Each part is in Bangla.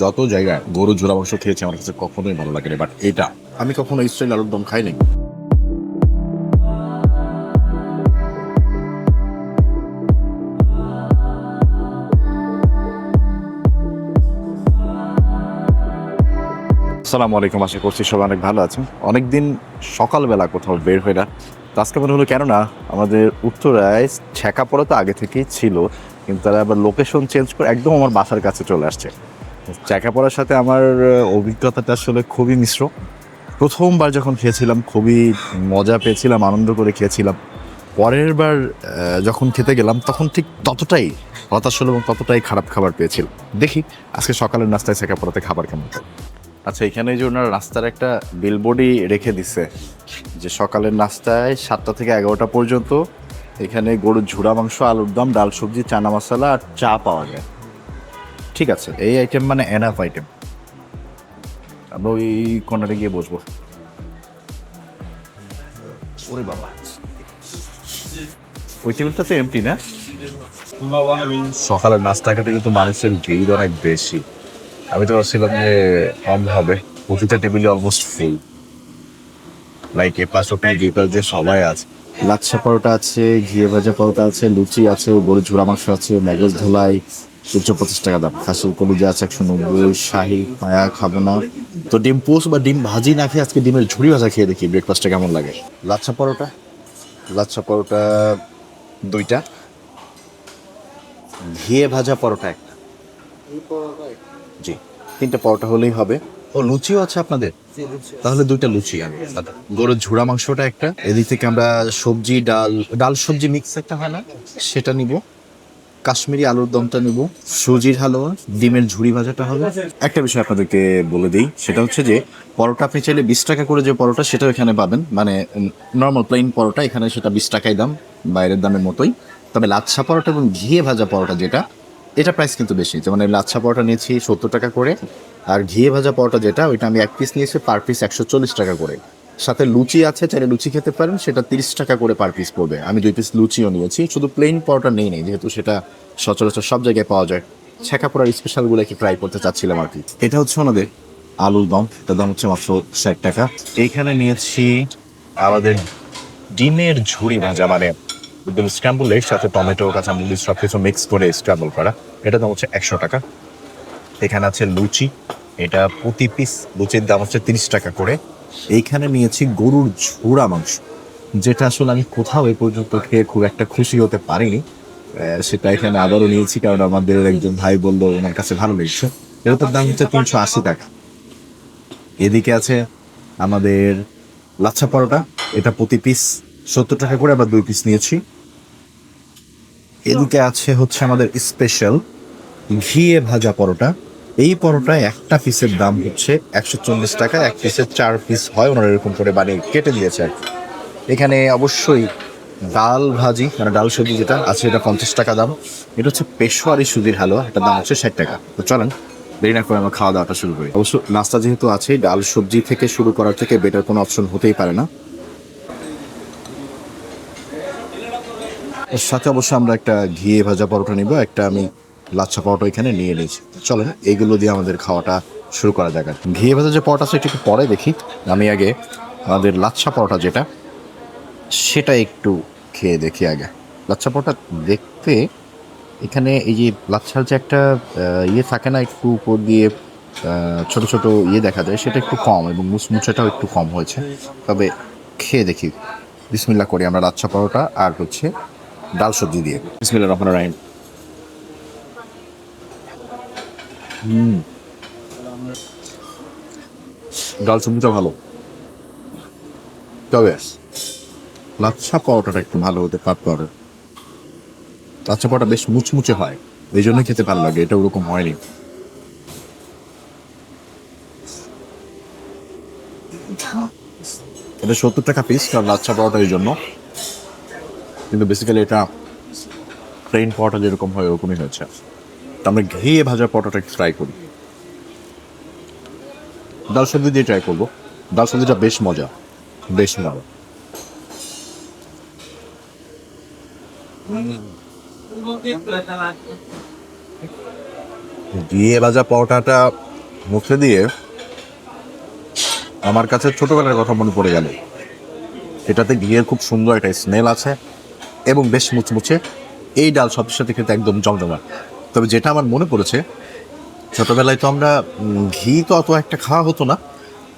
যত জায়গায় গরু ঝোলা মাংস খেয়েছি আমার কাছে কখনোই ভালো লাগেনি, বাট এটা আমি কখনো স্টাইল আলুর দম খাইনি। আসসালামু আলাইকুম, আশা করছি সবাই অনেক ভালো আছেন। অনেকদিন সকালবেলা কোথাও বের হয়ে না, তো আজকে মনে হলো কেননা আমাদের উত্তরায় ছেঁকা তো আগে থেকেই ছিল, কিন্তু তারা আবার লোকেশন চেঞ্জ করে একদম আমার বাসার কাছে চলে আসছে। ছেঁকা সাথে আমার অভিজ্ঞতাটা আসলে খুবই মিশ্র। প্রথমবার যখন খেয়েছিলাম খুবই মজা পেয়েছিলাম, আনন্দ করে খেয়েছিলাম। পরের বার যখন খেতে গেলাম তখন ঠিক ততটাই হতাশ হলো এবং ততটাই খারাপ খাবার পেয়েছিলাম। দেখি আজকে সকালের নাস্তায় ছেঁকা পড়াতে খাবার কেমন হয়। আচ্ছা, এখানে যে ওনার রাস্তার একটা বিলবোর্ডই রেখে দিছে যে সকালের নাস্তায় 7টা থেকে 11টা পর্যন্ত এখানে গরুর ঝুড়া মাংস, আলুর দম, ডাল সবজি, চানা মশলা আর চা পাওয়া যায়। ঠিক আছে, এই আইটেম মানে এনাফ আইটেম। আমরা ওই কর্নারে গিয়ে বসবো। ওরে বাবা, ওই টেবিলটা তো এমটি না? সকালের নাস্তা খেতে কিন্তু মানুষের ভিড় অনেক বেশি। আমি তো ভাবছিলাম যে কম হবে, প্রতিটা টেবিলে অলমোস্ট ফুল। লাইক এ পাশ ওখানে ডিপার যে সবাই আছে। লাচ্ছা পরোটা আছে, ঘিয়ে ভাজা পরোটা আছে, লুচি আছে, গরুর ঝোড়া মাংস আছে, ম্যাগেজ ধোলাই 250 টাকা দাম, খাসির কলিজা আছে 190, শাহি মায়া খাবো না। তো ডিম পোস্ট বা ডিম ভাজি না খেয়ে আজকে ডিমের ঝুড়ি ভাজা খেয়ে দেখি ব্রেকফাস্টটা কেমন লাগে। লাচ্ছা পরোটা 2টা, ঘিয়ে ভাজা পরোটা 1টা। জি, 3টে পরোটা হলেই হবে। ও, লুচিও আছে আপনাদের? তাহলে 2টা লুচি আমি। গরুর ঝুড়া মাংসটা 1টা, এদিক থেকে আমরা সবজি, ডাল ডাল সবজি মিক্স একটা হয় না, সেটা নিব। কাশ্মীরি আলুর দমটা নিব, সুজির হালুয়া, ডিমের ঝুড়ি ভাজাটা হবে। একটা বিষয় আপনাদেরকে বলে দিই, সেটা হচ্ছে যে পরোটা আপনি চাইলে 20 টাকা করে যে পরোটা সেটাও এখানে পাবেন, মানে নর্মাল প্লেন পরোটা এখানে সেটা 20 টাকাই দাম, বাইরের দামের মতোই। তবে লাচ্ছা পরোটা এবং ঘিয়ে ভাজা পরোটা যেটা, এটা প্রাইস কিন্তু বেশি। যেমন লাচ্ছা পরোটা নিয়েছি 70 টাকা করে, আর ঘিয়ে ভাজা পরোটা যেটা ওইটা আমি 1 পিস নিয়েছি, পার পিস 140 টাকা করে। সাথে লুচি আছে, চাইলে লুচি খেতে পারেন, সেটা 30 টাকা করে পার পিস পড়বে। আমি 2 পিস লুচিও নিয়েছি, শুধু প্লেন পরোটা নেই যেহেতু সেটা সচরাচর সব জায়গায় পাওয়া যায়। ছেঁকা পোড়ার স্পেশালগুলো একটু ট্রাই করতে চাচ্ছিলাম আর কি। এটা হচ্ছে ওনাদের আলুর দম, এটার দাম হচ্ছে মাত্র 60 টাকা। এইখানে নিয়েছি আমাদের ডিমের ঝুড়ি ভাজা, মানে একদম স্ক্র্যাম্বল এর সাথে টমেটো, কাঁচামরিচ সব কিছু মিক্স করে স্ক্র্যাম্বল করা, এটার দাম হচ্ছে 100 টাকা। এখানে আছে লুচি, এটা প্রতি পিস লুচির দাম হচ্ছে 30 টাকা করে। এইখানে নিয়েছি গরুর ঝুড়া মাংস, যেটা আসলে আমি কোথাও এ পর্যন্ত খেয়ে খুব একটা খুশি হতে পারিনি। সেটা এখানে আবারও নিয়েছি কারণ আমাদের একজন ভাই বললো ওনার কাছে ভালো লেগেছে। এটার দাম হচ্ছে 380 টাকা। এদিকে আছে আমাদের লাচ্ছা পরোটা, এটা প্রতি পিস 70 টাকা করে, আবার 2 পিস নিয়েছি। এদিকে আছে হচ্ছে আমাদের স্পেশাল ঘিয়ে ভাজা পরোটা। এই পরোটায় একটা পিসের দাম হচ্ছে 140 টাকা, 1 পিসের 4 পিস হয়, ওনারা এরকম করে বানিয়ে কেটে দিয়েছে আর কি। এখানে অবশ্যই ডাল ভাজি, মানে ডাল সবজি যেটা আছে, এটা 50 টাকা দাম। এটা হচ্ছে পেশোয়ারি সুজির হালুয়া, এটার দাম হচ্ছে 60 টাকা। তো চলেন দেরি না করে আমরা খাওয়া দাওয়াটা শুরু করি। অবশ্য নাস্তা যেহেতু আছে, ডাল সবজি থেকে শুরু করার থেকে বেটার কোনো অপশন হতেই পারে না। এর সাথে অবশ্যই আমরা একটা ঘিয়ে ভাজা পরোটা নিব, একটা আমি লাচ্ছা পরোটা এখানে নিয়ে নিয়েছি। চলেন এইগুলো দিয়ে আমাদের খাওয়াটা শুরু করা যাক। ঘিয়ে ভাজা যে পরোটা আছে একটু পরে দেখি, আমি আগে আমাদের লাচ্ছা পরোটা যেটা সেটা একটু খেয়ে দেখি আগে। লাচ্ছা পরোটা দেখতে এখানে এই যে লাচ্ছার যে একটা ইয়ে থাকে না, একটু উপর দিয়ে ছোট ছোট ইয়ে দেখা যায়, সেটা একটু কম এবং মুচমুচেটাও একটু কম হয়েছে। তবে খেয়ে দেখি। বিসমিল্লাহ করি আমরা লাচ্ছা পরোটা আর হচ্ছে ডাল সবজি দিয়ে। বিসমিল্লাহির রহমানির রহিম। ডাল সবজিটা ভালো, তবে লাচ্ছা পরোটাটা একটু ভালো হতে পারতো আর। লাচ্ছা পরোটা বেশ মুচমুচে হয়, এই জন্য খেতে ভালো লাগে, এটা ওরকম হয়নি। এটা 70 টাকা পিস, কারণ লাচ্ছা পরোটা এই জন্য, কিন্তু বেসিক্যালি এটা প্লেন পরোটা যেরকম হয় ওরকমই হয়েছে। তো আমরা ঘিয়ে ভাজা পরোটাটা একটু ট্রাই করি। ডাল সবজি দিয়ে ট্রাই করবো। ডাল সবজিটা বেশ মজা, বেশ ভালো। ঘিয়ে ভাজা পরোটাটা মুখে দিয়ে আমার কাছে ছোটবেলার কথা মনে পড়ে গেল। এটাতে ঘিয়ের খুব সুন্দর একটা স্মেল আছে এবং বেশ মুচমুচে। এই ডাল সবজির সাথে খেতে একদম জমজমা। তবে যেটা আমার মনে পড়েছে, ছোটোবেলায় তো আমরা ঘি তো অত একটা খাওয়া হতো না,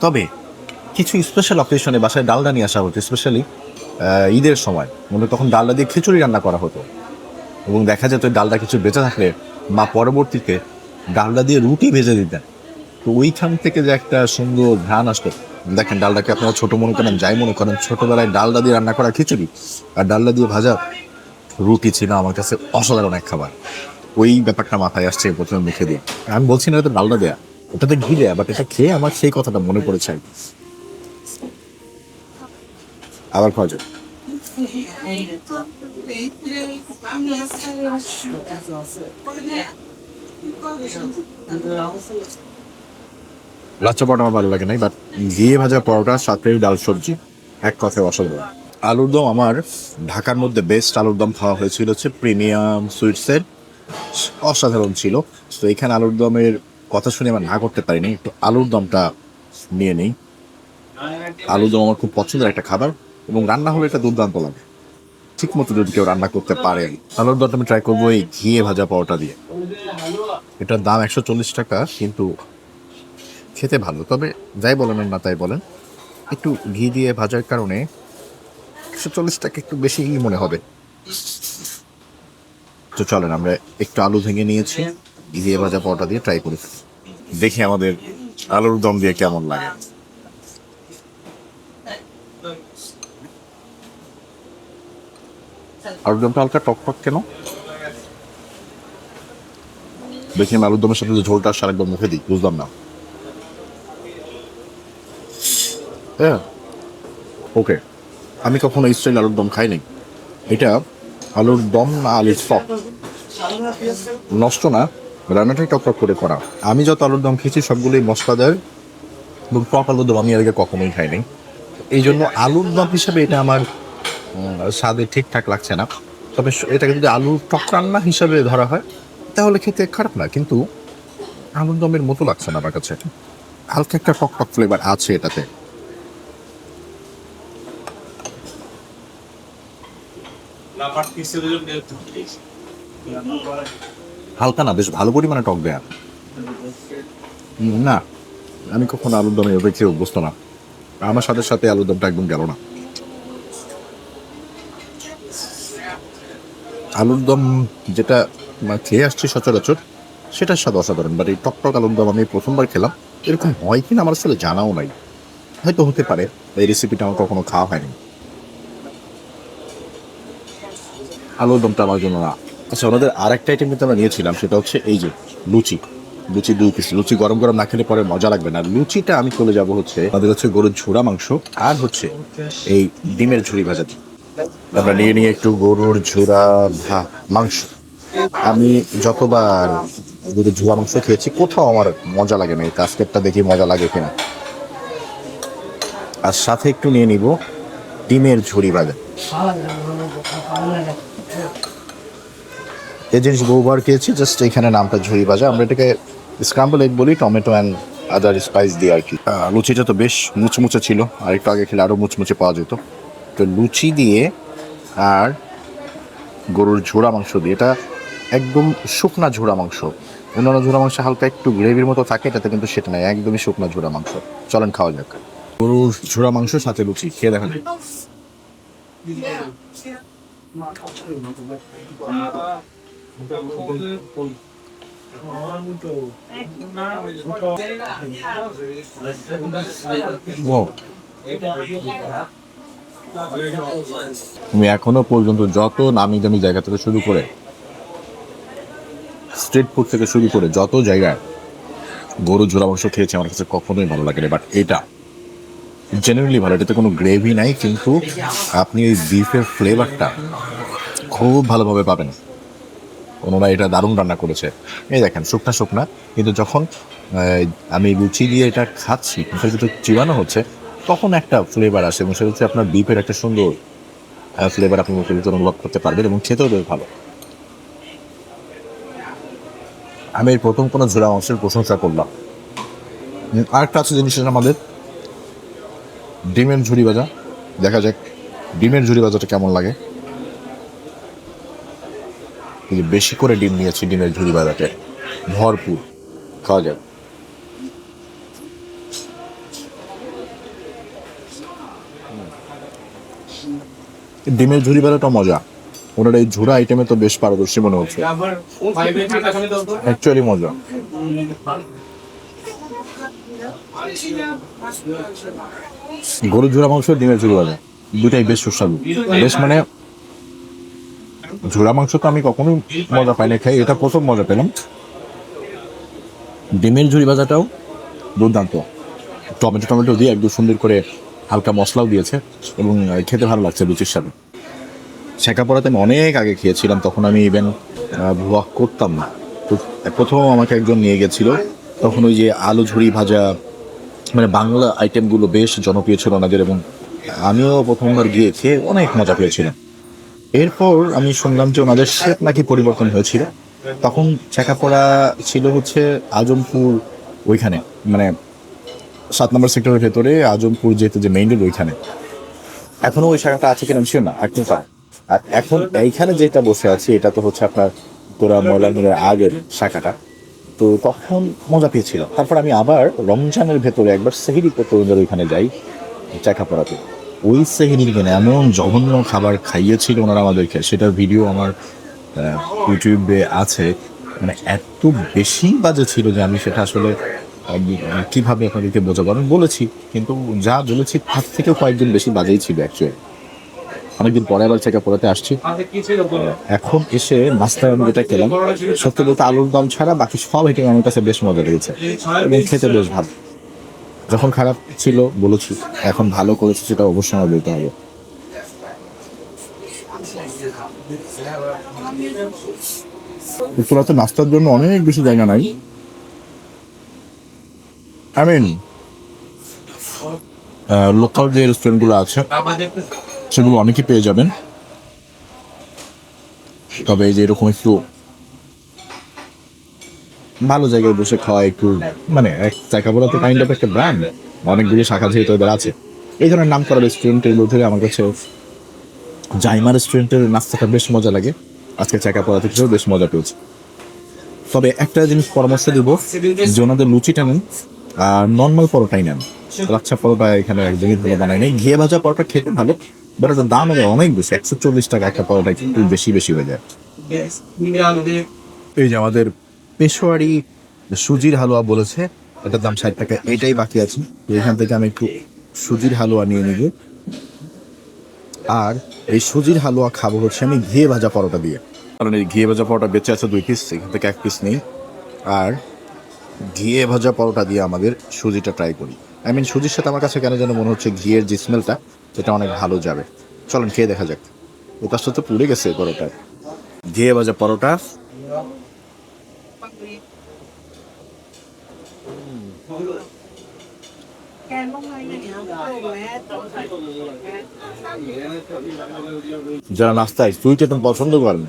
তবে কিছু স্পেশাল অকেশনে বাসায় ডালডা নিয়ে আসা হতো, স্পেশালি ঈদের সময় মনে তখন ডালডা দিয়ে খিচুড়ি রান্না করা হতো এবং দেখা যেত ডালডা কিছু বেঁচে থাকলে মা পরবর্তীতে ডালডা দিয়ে রুটি ভেজে দিতেন। তো ওইখান থেকে যে একটা সুন্দর ঘ্রাণ আসতো। দেখেন, ডালটাকে আপনারা ছোটো মনে করেন, যাই মনে করেন, ছোটোবেলায় ডালডা দিয়ে রান্না করা খিচুড়ি আর ডালডা দিয়ে ভাজা রুটি ছিল আমার কাছে অসাধারণ এক খাবার। ওই ব্যাপারটা মাথায় আসছে প্রথমে মুখে দিয়ে। আমি বলছি না এটা ডালডা দেয়া, ওটাতে ঘি দেয়া, বাট এটা খেয়ে আমার সেই কথাটা মনে পড়েছে। আবার খাওয়া যায়। লাচ্ছা পরোটা আমার ভালো লাগে নাই, বাট ঘিয়ে ভাজা পরোটা সাথে ডাল সবজি এক কথায় অসাধারণ। আলুর দম আমার ঢাকার মধ্যে বেস্ট আলুর দম খাওয়া হয়েছিল হচ্ছে প্রিমিয়াম সুইটসের, অসাধারণ ছিল। তো এখানে আলুর দমের কথা শুনে আমার না করতে পারিনি, একটু আলুর দমটা নিয়ে নিই। আলুর দম আমার খুব পছন্দের একটা খাবার এবং রান্না হলে এটা দুর্দান্ত লাগে, ঠিক মতো যদি কেউ রান্না করতে পারে। আলুর দমটা আমি ট্রাই করবো এই ঘিয়ে ভাজা পরোটা দিয়ে। এটার দাম 140 টাকা, কিন্তু খেতে ভালো। তবে যাই বলেন না তাই বলেন, একটু ঘি দিয়ে ভাজার কারণে 140 টাকা একটু বেশি মনে হবে। তো চলেন আমরা একটু আলু ভেঙে নিয়েছি, ঘি দিয়ে ভাজা পরোটা দিয়ে ট্রাই করি, দেখি আমাদের আলুর দম দিয়ে কেমন লাগে। আলুর দমটা হালকা টক টক কেন দেখি, আমি আলুর দমের সাথে যে ঝোলটা সার একবার মুখে দিই, বুঝলাম না। হ্যাঁ, ওকে, আমি কখনো এই স্টাইল আলুর দম খাই নাই। এটা আলুর দম না আলুর চপ, নষ্ট না, রান্নাটাই টক টক করে করা। আমি যত আলুর দম খেয়েছি সবগুলোই মশলাদার এবং টক আলুর দম আমি আগে কখনোই খাই নাই। এই জন্য আলুর দম হিসাবে এটা আমার স্বাদে ঠিকঠাক লাগছে না। তবে এটাকে যদি আলুর টক রান্না হিসাবে ধরা হয় তাহলে খেতে খারাপ না, কিন্তু আলুর দমের মতো লাগছে না আমার কাছে। হালকা একটা টক টক ফ্লেভার আছে এটাতে। হালকা না, বেশ ভালো পরিমাণে টক দেয়া। না, আমি কখনো আলুর দমে এভাবে খেয়ে অভ্যস্ত না, আমার সাথে সাথে আলুর দমটা একদম গেল না। আলুর দম যেটা খেয়ে আসছি সচরাচর সেটার স্বাদ অসাধারণ, বাট এই টক টক আলুর দম আমি প্রথমবার খেলাম। এরকম হয় কিনা আমার আসলে জানাও নাই, হয়তো হতে পারে, এই রেসিপিটা আমার কখনো খাওয়া হয়নি। আলুর দমটা আমার জন্য না। আচ্ছা, ওনাদের আর একটা আইটেম কিন্তু আমরা নিয়েছিলাম, সেটা হচ্ছে এই যে লুচি। লুচি 2 পিস। লুচি গরম গরম না খেলে পরে মজা লাগবে না। লুচিটা আমি চলে যাব হচ্ছে আমাদের হচ্ছে গরুর ঝুড়া মাংস আর হচ্ছে এই ডিমের ঝুড়ি ভাজা। আমরা নিয়ে নিয়ে একটু গরুর ঝুড়া মাংস। আমি যতবার গরুর ঝুড়া মাংস খেয়েছি কোথাও আমার মজা লাগে না, কাস্কেটটা দেখি মজা লাগে কিনা। আর সাথে একটু নিয়ে নিব ডিমের ঝুড়ি ভাজা। এই জিনিস বহুবার খেয়েছি, জাস্ট এখানে নামটা ঝুড়ি ভাজা। আমরা এটাকে স্ক্রাম্বল এগ বলি, টমেটো অ্যান্ড আদার স্পাইস দিয়ে আর কি। লুচিটা তো বেশ মুচমুচে ছিল, আর একটু আগে খেলে আরও মুচমুচে পাওয়া যেত। তো লুচি দিয়ে আর গরুর ঝোড়া মাংস দিয়ে, এটা একদম শুকনা ঝোড়া মাংস। অন্যান্য ঝোড়া মাংস হালকা একটু গ্রেভির মতো থাকে, এটাতে কিন্তু সেটা নয়, একদমই শুকনা ঝোড়া মাংস। চলেন খাওয়া যাক। গরুর ঝোড়া মাংস সাথে লুচি খেয়ে দেখা যায়। আমি এখনো পর্যন্ত যত নামি দামি জায়গা থেকে শুরু করে, স্ট্রিট ফুড থেকে শুরু করে যত জায়গায় গরুর ঝোড়া মাংস খেয়েছি, আমার কাছে কখনোই ভালো লাগে না। বাট এটা জেনুইনলি ভালো। এটাতে কোনো গ্রেভি নাই, কিন্তু আপনি ওই বিফের ফ্লেভারটা খুব ভালোভাবে পাবেন। ওনারা এটা দারুণ রান্না করেছে। এই দেখেন, শুকনা শুকনা, কিন্তু যখন আমি লুচি দিয়ে এটা খাচ্ছি, সেটা যেটা চিবানো হচ্ছে, তখন একটা ফ্লেভার আসে এবং সেটা হচ্ছে আপনার বিফের একটা সুন্দর ফ্লেভার আপনি মুখের ভিতরে অনুভব করতে পারবেন এবং খেতেও বেশ ভালো। আমি এর প্রথম কোনো ঝোড়া মাংসের প্রশংসা করলাম। আরেকটা আছে জিনিস আমাদের ডিমের ঝুরি ভাজা, দেখা যাক ডিমের ঝুরি ভাজাটা কেমন লাগে। বেশি করে ডিম নিয়েছি, ডিমের ঝুরি ভাজাতে ভরপুর, খাওয়া যাক। ডিমের ঝুরি ভাজাটা মজা, ওনার এই ঝুরা আইটেমে তো বেশ পারদর্শী মনে হচ্ছে, অ্যাকচুয়ালি মজা। গরুর ঝুরা মাংস, ডিমের ঝুরি ভাজা দুটাই বেশ সুস্বাদু, বেশ মানে ঝুরা মাংস তো আমি কখনোই মজা পাই না খাই, এটা প্রথম মজা পেলাম। ডিমের ঝুরি ভাজাটাও দুর্দান্ত, টমেটো টমেটো দিয়ে একদম সুন্দর করে হালকা মশলাও দিয়েছে এবং খেতে ভালো লাগছে রুচির সাথে। শেখাপড়াতে আমি অনেক আগে খেয়েছিলাম, তখন আমি ইভেন ভুয়া করতাম না। তো প্রথম আমাকে একজন নিয়ে গেছিল, তখন ওই যে আলু ঝুরি ভাজা মানে বাংলা আইটেমগুলো বেশ জনপ্রিয় ছিল ওনাদের, এবং আমিও প্রথমবার গিয়ে খেয়ে অনেক মজা পেয়েছিলাম। এরপর আমি শুনলাম যে ওনাদের শেপ নাকি পরিবর্তন হয়েছিল, তখন শেখাপড়া ছিল হচ্ছে আজমপুর ওইখানে, মানে 7 নম্বর সেক্টরের ভেতরে আজমপুর যেহেতু যে মেইন রোড ওইখানে, এখনো ওই শাখাটা আছে কিনা ছিল না একদম। আর এখন এইখানে যেটা বসে আছে এটা তো হচ্ছে আপনার তোরা ময়লানুরের আগের শাখাটা, তো তখন মজা পেয়েছিল। তারপর আমি আবার রমজানের ভেতরে একবার সেহরি করতে ওইখানে যাই চাকাপড়াতে, ওই সেহরির কিনে এমন জঘন্য খাবার খাইয়েছিল ওনারা আমাদেরকে, সেটার ভিডিও আমার ইউটিউবে আছে। মানে এত বেশি বাজে ছিল যে আমি সেটা আসলে কীভাবে আপনাদেরকে বোঝাবো, আমি বলেছি কিন্তু যা বলেছি তার থেকেও কয়েকদিন বেশি বাজেই ছিল অ্যাকচুয়ালি। অনেকদিন পরে আবার চেক আপ করাতে আসছি, এখন এসে নাস্তায় আমি যেটা খেলাম সত্যি বলতে আলুর দম ছাড়া বাকি সব আইটেম আমার কাছে বেশ মজা লেগেছে এবং খেতে বেশ ভালো। যখন খারাপ ছিল বলেছি, এখন ভালো করেছি সেটা অবশ্যই আমার বলতে হবে। উত্তরাতে নাস্তার জন্য অনেক বেশি জায়গা নাই, আই মিন লোকাল যে রেস্টুরেন্টগুলো আছে সেগুলো অনেকেই পেয়ে যাবেন, তবে এই যে এরকম একটু ভালো জায়গায় বসে খাওয়া, একটু মানে এক চাকাপোড়াতে কাইন্ড অফ একটা ব্র্যান্ড, অনেকগুলি শাখা যেহেতু এদের আছে, এই ধরনের নাম করা রেস্টুরেন্টের মধ্যে আমার কাছে জাইমা রেস্টুরেন্টের নাস্তাটা বেশ মজা লাগে, আজকে চাকাপোড়া থেকেও বেশ মজা পেয়েছি। তবে একটা জিনিস পরামর্শ দিব যে ওনাদের লুচিটা নেন আর নর্মাল পরোটাই নেন, লাচ্ছা পরোটা এখানে একদমই ভালো বানায় নেই। ঘিয়ে ভাজা পরোটা খেতে ভালো, বাট ওটার দাম অনেক বেশি, 140 টাকা একটা পরোটা, একটু বেশি বেশি হয়ে যায়। এই যে আমাদের পেশোয়ারি সুজির হালুয়া বলেছে, এটার দাম 60 টাকা, এটাই বাকি আছে। এখান থেকে আমি একটু সুজির হালুয়া নিয়ে নিব, আর এই সুজির হালুয়া খাবো হচ্ছে আমি ঘিয়ে ভাজা পরোটা দিয়ে, কারণ এই ঘিয়ে ভাজা পরোটা বেঁচে আছে 2 পিস, এখান থেকে 1 পিস নেই। আর ঘিয়ে ভাজা পরোটা দিয়ে আমাদের সুজিটা ট্রাই করি, আই মিন সুজির সাথে আমার কাছে কেন যেন মনে হচ্ছে ঘিয়ের যে স্মেলটা সেটা অনেক ভালো যাবে। চলেন খেয়ে দেখা যাক। ওটার সাথে পুড়ে গেছে পরোটায়, ঘিয়ে ভাজা পরোটা। যারা নাস্তায় সুইট আইটেম পছন্দ করেন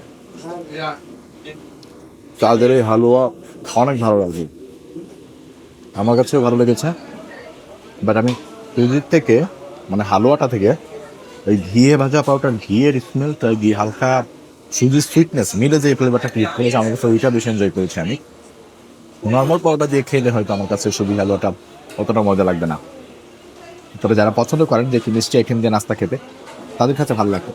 তাদের এই হালুয়া অনেক ভালো লাগে, আমার কাছেও ভালো লেগেছে। বাট আমি সুজির থেকে মানে হালুয়াটা থেকে এই ঘিয়ে ভাজা পাউডার, ঘিয়ের স্মেলটা, ঘি হালকা সুজির সুইটনেস মিলে যে ফ্লেভারটা ক্রিয়েট করেছে, আমার কাছে ওইটা বেশি এনজয় করেছি আমি। নর্মাল পাউডার দিয়ে খেলে হয়তো আমার কাছে সুজি হালুয়াটা অতটা মজা লাগবে না, তবে যারা পছন্দ করেন যে একটু মিষ্টি আইটেম দিয়ে নাস্তা খেতে তাদের কাছে ভালো লাগবে।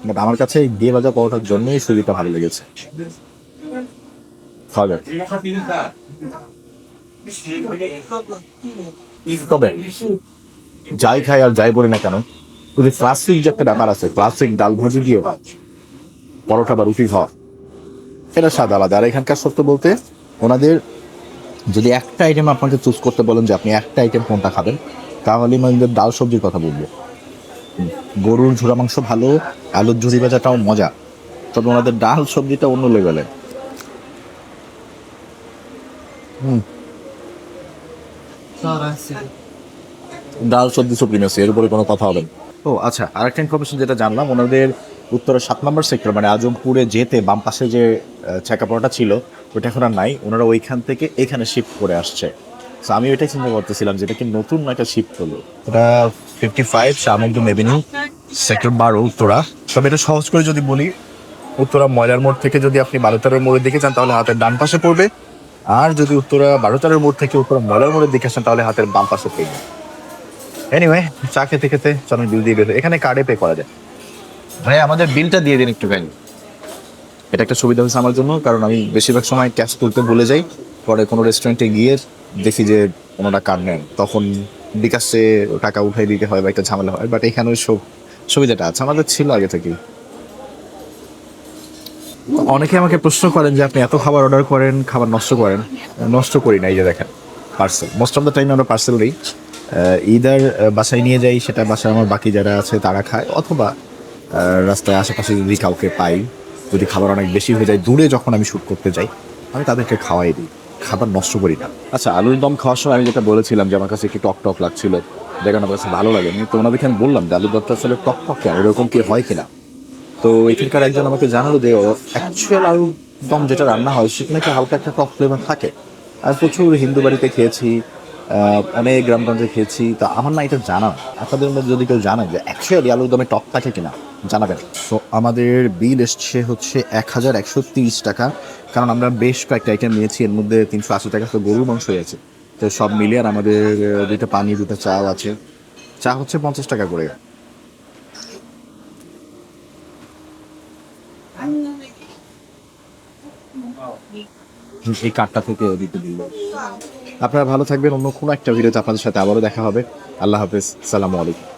বাট আমার কাছে এই ঘিয়ে ভাজা পাউডার জন্যই সুজিটা ভালো লেগেছে। তবে যাই খাই আর যাই বলি না কেন, যদি ক্লাসিক যে একটা ব্যাপার আছে, ক্লাসিক ডাল ভাজি দিয়ে পরোটা বা রুটি খাওয়া, এটা স্বাদ আলাদা। আর এখানকার সত্য বলতে ওনাদের যদি একটা আইটেম আপনাকে চুজ করতে বলেন যে আপনি একটা আইটেম কোনটা খাবেন, তাহলে আমাদের ডাল সবজির কথা বলবো। গরুর ঝুরা মাংস ভালো, আলুর ঝুরি ভাজাটাও মজা, তবে ওনাদের ডাল সবজিটা অন্য লেভেলে। ডাল সবজি সুপ্রিমেসি, এর উপরে কোনো কথা হবে না। ও আচ্ছা, আরেকটা ইনফরমেশন যেটা জানলাম, ওনাদের উত্তরের 7 নম্বর সেক্টর মানে আজমপুরে যেতে বাম পাশে যে চাকাপড়াটা ছিল ওটা এখন আর নাই, ওনারা ওইখান থেকে এখানে শিফট করে আসছে। তো আমি ওইটাই চিন্তা করতেছিলাম যেটা কি নতুন একটা শিফট হলো। ওটা 55 শাহমখদুম এভিনিউ, সেক্টর 12, উত্তরা। তবে এটা সহজ করে যদি বলি, উত্তরা ময়লার মোড় থেকে যদি আপনি বারোতারের মোড়ের দিকে যান তাহলে হাতের ডান পাশে পড়বে, আর যদি উত্তরা বারোতারের মোড় থেকে উত্তরা ময়লার মোড়ের দিকে আসেন তাহলে হাতের বাম পাশে পড়বে। এনিওয়ে, চা খেতে খেতে চলেন বিল দিয়ে বেরোয়। এখানে কার্ডে পে করা যায়। ভাই আমাদের বিলটা দিয়ে দিন একটু ভাই। এটা একটা সুবিধা হয়েছে আমার জন্য, কারণ আমি বেশিরভাগ সময় ক্যাশ তুলতে ভুলে যাই। পরে কোনো রেস্টুরেন্টে গিয়ে দেখি যে ওনারা কার্ড নেন, তখন বিকাশে টাকা উঠাই দিতে হয় বা একটা ঝামেলা হয়। বাট এখানে সব সুবিধাটা আছে, আমাদের ছিল আগে থেকেই। অনেকে আমাকে প্রশ্ন করেন যে আপনি এত খাবার অর্ডার করেন, খাবার নষ্ট করেন। নষ্ট করি না, এই যে দেখেন parcel. Most of the time আমরা পার্সেল দিই। ইদার বাসায় নিয়ে যাই, সেটা বাসায় আমার বাকি যারা আছে তারা খায়, অথবা রাস্তায় আশেপাশে যদি কাউকে পাই, যদি খাবার অনেক বেশি হয়ে যায়, দূরে যখন আমি শ্যুট করতে যাই আমি তাদেরকে খাওয়াই দিই, খাবার নষ্ট করি না। আচ্ছা, আলুর দম খাওয়ার সময় আমি যেটা বলেছিলাম যে আমার কাছে একটু টক টক লাগছিল, দেখেন আমার কাছে ভালো লাগেনি, তো ওনাদেরকে আমি বললাম যে আলুর দমটা আসলে টক টক কেন, এরকম কি হয় কিনা। তো এখানকার একজন আমাকে জানালো যে অ্যাকচুয়াল আলুর দম যেটা রান্না হয় সেখানে কি হালকা একটা টক ফ্লেভার থাকে। আর প্রচুর হিন্দু বাড়িতে খেয়েছি, অনেক গ্রামগঞ্জে খেয়েছি, তা আমার না এটা জানা। আপনাদের মধ্যে যদি কেউ জানেন যে অ্যাকচুয়ালি আলুর দমে টক থাকে কিনা, জানাবেন। তো আমাদের বিল এসছে হচ্ছে 1130 টাকা, কারণ আমরা বেশ কয়েকটা আইটেম নিয়েছি, এর মধ্যে 380 টাকা তো গরুর মাংসই আছে। তো সব মিলিয়ে আর আমাদের দুইটা পানি, দুটো চা আছে। চা হচ্ছে 50 টাকা করে। এই কার্ডটা থেকে দিতে দিল। আপনারা ভালো থাকবেন, অন্য কোনো একটা ভিডিওতে আপনাদের সাথে আবারও দেখা হবে। আল্লাহ হাফেজ, সালামু আলাইকুম।